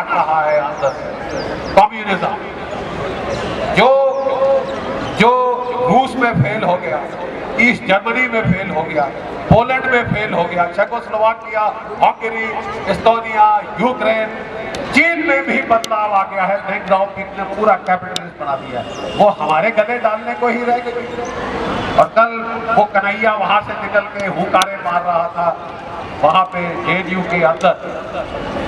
रहा है अंदर से कम्युनिज्म, जो जो रूस में फेल हो गया, ईस्ट जर्मनी में फेल हो गया, पोलैंड में फेल हो गया, चेकोस्लोवाकिया, हंगरी, एस्टोनिया, यूक्रेन, चीन में भी बदलाव आ गया है। डेंग जाओपिंग ने पूरा कैपिटलिस्ट बना दिया है, वो हमारे गले डालने को ही रह गई। और कल वो कन्हैया वहां से निकल के हुंकारे मार रहा था वहां पे जेएनयू के अंदर।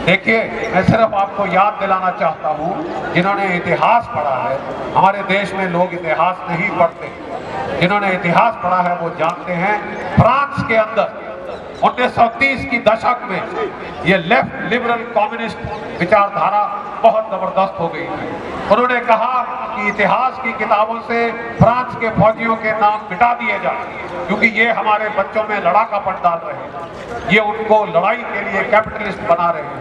देखिए, मैं सिर्फ आपको याद दिलाना चाहता हूं, जिन्होंने इतिहास पढ़ा है, हमारे देश में लोग इतिहास नहीं पढ़ते, जिन्होंने इतिहास पढ़ा है वो जानते हैं फ्रांस के अंदर 1930 की दशक में ये लेफ्ट लिबरल कम्युनिस्ट विचारधारा बहुत जबरदस्त हो गई थी। उन्होंने कहा कि इतिहास की किताबों से फ्रांस के फौजियों के नाम मिटा दिए जाए, क्योंकि ये हमारे बच्चों में लड़ाकापन डाल रहे हैं, ये उनको लड़ाई के लिए कैपिटलिस्ट बना रहे हैं।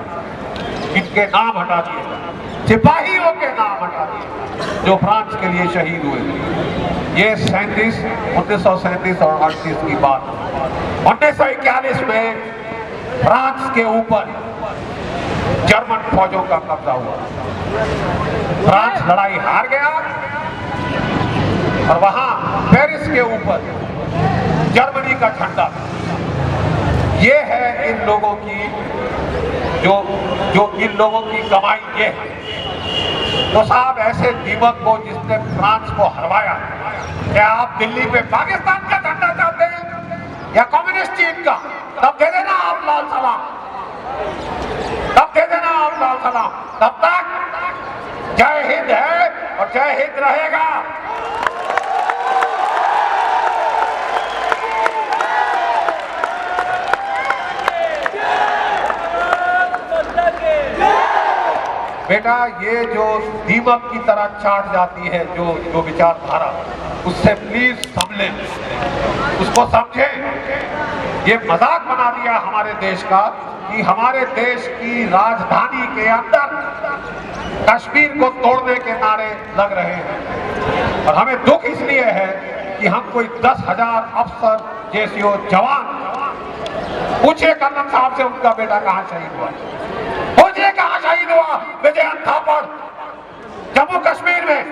इनके नाम हटा दिए जाए, सिपाहियों के नाम हटा दिए जो फ्रांस के लिए शहीद हुए थे। ये 1937 और 38 की बात। 1941 में फ्रांस के ऊपर जर्मन फौजों का कब्जा हुआ, फ्रांस लड़ाई हार गया और वहां पेरिस के ऊपर जर्मनी का झंडा। ये है इन लोगों की जो इन लोगों की कमाई ये है। तो साहब, ऐसे दीपक को जिसने फ्रांस को हरवाया, क्या आप दिल्ली पे पाकिस्तान का झंडा चाहते हैं या कम्युनिस्ट चीन का? तब दे देना आप लाल सलाम, तब दे देना आप लाल सलाम। तब तक जय हिंद है और जय हिंद रहेगा। बेटा, ये जो दीमक की तरह चाट जाती है जो विचारधारा, उससे प्लीज संभलें, उसको समझें। ये मजाक बना दिया हमारे देश का कि हमारे देश की राजधानी के अंदर कश्मीर को तोड़ने के नारे लग रहे हैं। और हमें दुख इसलिए है कि हम कोई 10,000 अफसर जैसी हो जवान, पूछिए कर्नल साहब से उनका बेटा कहां शहीद हुआ, पूछिए कहां शहीद हुआ विजय थापड़ जम्मू कश्मीर में,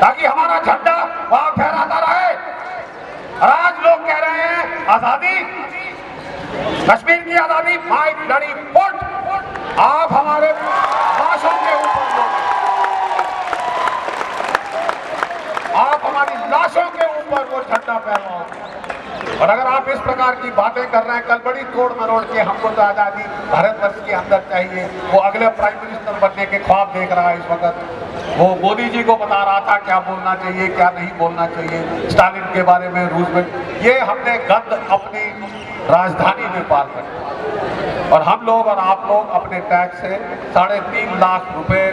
ताकि हमारा झंडा वहां फहराता रहे। और आज लोग कह रहे हैं आजादी, कश्मीर की आजादी, माई ब्लडी फुट। आप हमारे लाशों के ऊपर, आप हमारी लाशों के ऊपर वो झंडा फहराओ। और अगर आप इस प्रकार की बातें कर रहे हैं, कल बड़ी तोड़ मरोड़ के हमको तो आजादी भारतवर्ष के अंदर चाहिए, वो अगले प्राइम मिनिस्टर बनने के ख्वाब देख रहा है इस वक्त। वो मोदी जी को बता रहा था क्या बोलना चाहिए क्या नहीं बोलना चाहिए, स्टालिन के बारे में, रूस में। ये हमने गंद अपनी राजधानी में पाल रखा और हम लोग और आप लोग अपने टैक्स से 3.5 लाख रुपए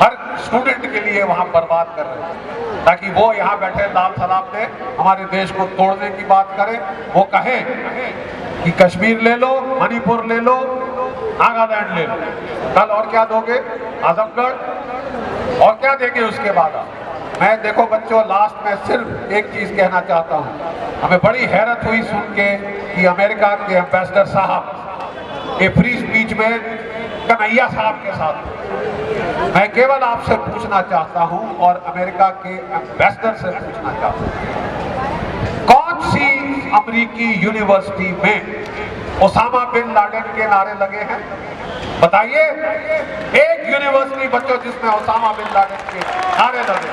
हर स्टूडेंट के लिए वहां बर्बाद कर रहे हैं, ताकि वो यहाँ बैठे लाल सलाम दे, हमारे देश को तोड़ने की बात करें। वो कहे कि कश्मीर ले लो, मणिपुर ले लो, नागालैंड ले लो, कल और क्या दोगे, आजमगढ़, और क्या देंगे उसके बाद आप? मैं देखो बच्चों, लास्ट में सिर्फ एक चीज कहना चाहता हूँ। हमें बड़ी हैरत हुई सुन के कि अमेरिका के एम्बेसडर साहब ये फ्री स्पीच में कन्हैया साहब के साथ। मैं केवल आपसे पूछना चाहता हूं और अमेरिका के एम्बेसडर से पूछना चाहता हूं, कौन सी अमेरिकी यूनिवर्सिटी में ओसामा बिन लादेन के नारे लगे हैं? बताइए एक यूनिवर्सिटी बच्चों जिसमें ओसामा बिन लादेन के नारे लगे।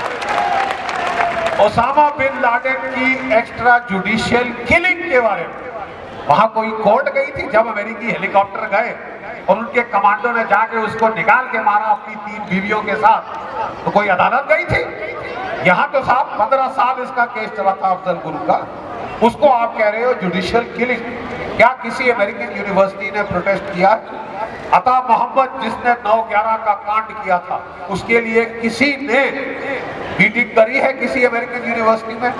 ओसामा बिन लादेन की एक्स्ट्रा जुडिशियल किलिंग के बारे में वहां कोई कोर्ट गई थी जब अमेरिकी हेलीकॉप्टर गए और उनके कमांडो ने जाके उसको निकाल के मारा अपनी 3 बीवियों के साथ, तो कोई अदालत गई थी? यहाँ तो साहब 15 साल इसका केस चला था अफजल गुरु का, उसको आप कह रहे हो जुडिशियल किलिंग। क्या किसी अमेरिकन यूनिवर्सिटी ने प्रोटेस्ट किया? अता मोहम्मद जिसने 9/11 का कांड किया था, उसके लिए किसी ने मीटिंग करी है किसी अमेरिकन यूनिवर्सिटी में?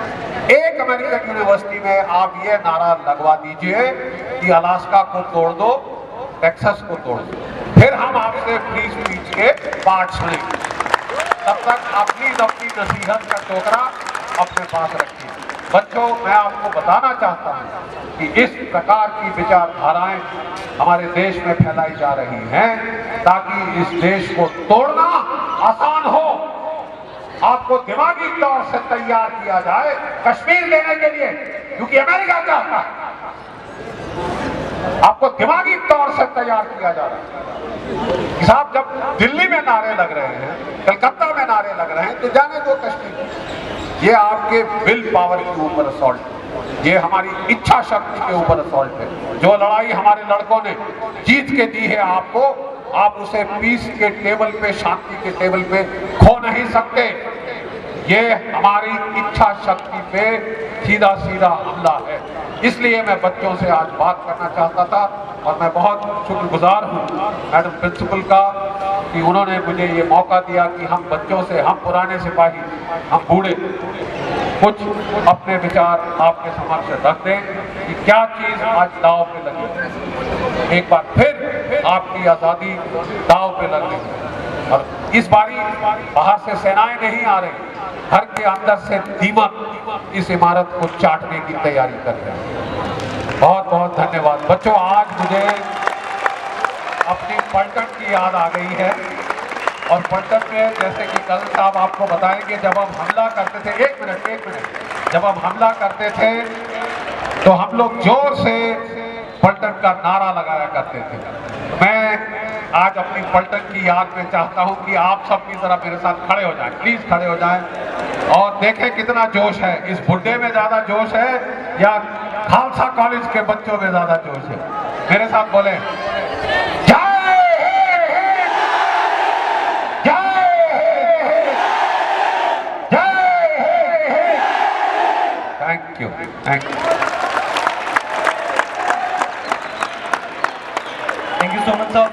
एक अमेरिकन यूनिवर्सिटी में आप ये नारा लगवा दीजिए कि अलास्का को तोड़ दो, टेक्सास को तोड़ दो, फिर हम आपसे फ्री स्पीच के पाठ सुनेंगे। तब तक आप प्लीज अपनी नसीहत का टोकरा अपने पास रखिए। बच्चों, मैं आपको बताना चाहता हूं कि इस प्रकार की विचारधाराएं हमारे देश में फैलाई जा रही हैं ताकि इस देश को तोड़ना आसान हो। आपको दिमागी तौर से तैयार किया जाए कश्मीर लेने के लिए, क्योंकि अमेरिका चाहता है। आपको दिमागी तौर से तैयार किया जा रहा है कि साहब जब दिल्ली में नारे लग रहे हैं, कलकत्ता में नारे लग रहे हैं, तो जाने दो कश्मीर। ये आपके विल पावर के ऊपर असॉल्ट है, ये हमारी इच्छा शक्ति के ऊपर असॉल्ट है। जो लड़ाई हमारे लड़कों ने जीत के दी है आपको, आप उसे पीस के टेबल पे, शांति के टेबल पे खो नहीं सकते। ये हमारी इच्छा शक्ति पे सीधा सीधा हमला है। इसलिए मैं बच्चों से आज बात करना चाहता था और मैं बहुत शुक्रगुजार हूँ मैडम प्रिंसिपल का कि उन्होंने मुझे ये मौका दिया कि हम बच्चों से, हम पुराने सिपाही, हम बूढ़े, कुछ अपने विचार आपके समक्ष रख दें कि क्या चीज़ आज दांव पे लगी। एक बार फिर आपकी आज़ादी दांव पे लग गई और इस बारी बाहर से सेनाएं नहीं आ रही, घर के अंदर से दीमक इस इमारत को चाटने की तैयारी कर रहे हैं। बहुत बहुत धन्यवाद बच्चों। आज मुझे अपनी पलटन की याद आ गई है और पलटन में जैसे कि कल साहब आपको बताएंगे, जब हम हमला करते थे, एक मिनट, जब हम हमला करते थे तो हम लोग जोर से पलटन का नारा लगाया करते थे। मैं आज अपनी पलटन की याद में चाहता हूं कि आप सब की तरह मेरे साथ खड़े हो जाएं, प्लीज खड़े हो जाएं और देखें कितना जोश है। इस बुड्ढे में ज्यादा जोश है या खालसा कॉलेज के बच्चों में ज्यादा जोश है? मेरे साथ बोले, जय हिंद, जय हिंद, जय Hind. Thank you, thank you. Thank you so much, sir.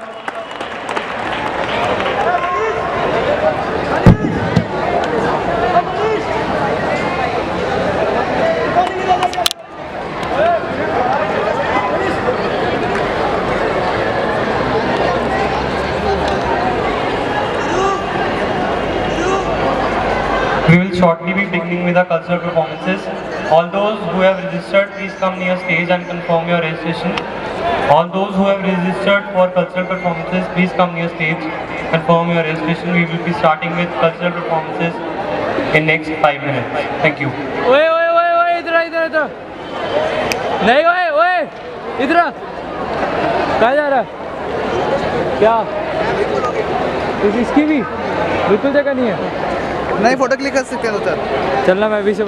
We will shortly be beginning with the cultural performances. All those who have registered, please come near stage and confirm your registration. All those who have registered for cultural performances, please come near stage, confirm your registration. We will be starting with cultural performances in next 5 minutes. Thank you. ओए ओए ओए ओए इधर इधर इधर नहीं, ओए ओए इधर कहाँ जा रहा? क्या इसकी भी बिल्कुल जगह नहीं है? नहीं, फोटो क्लिक कर सकते हैं तो सर। चलना मैं भी से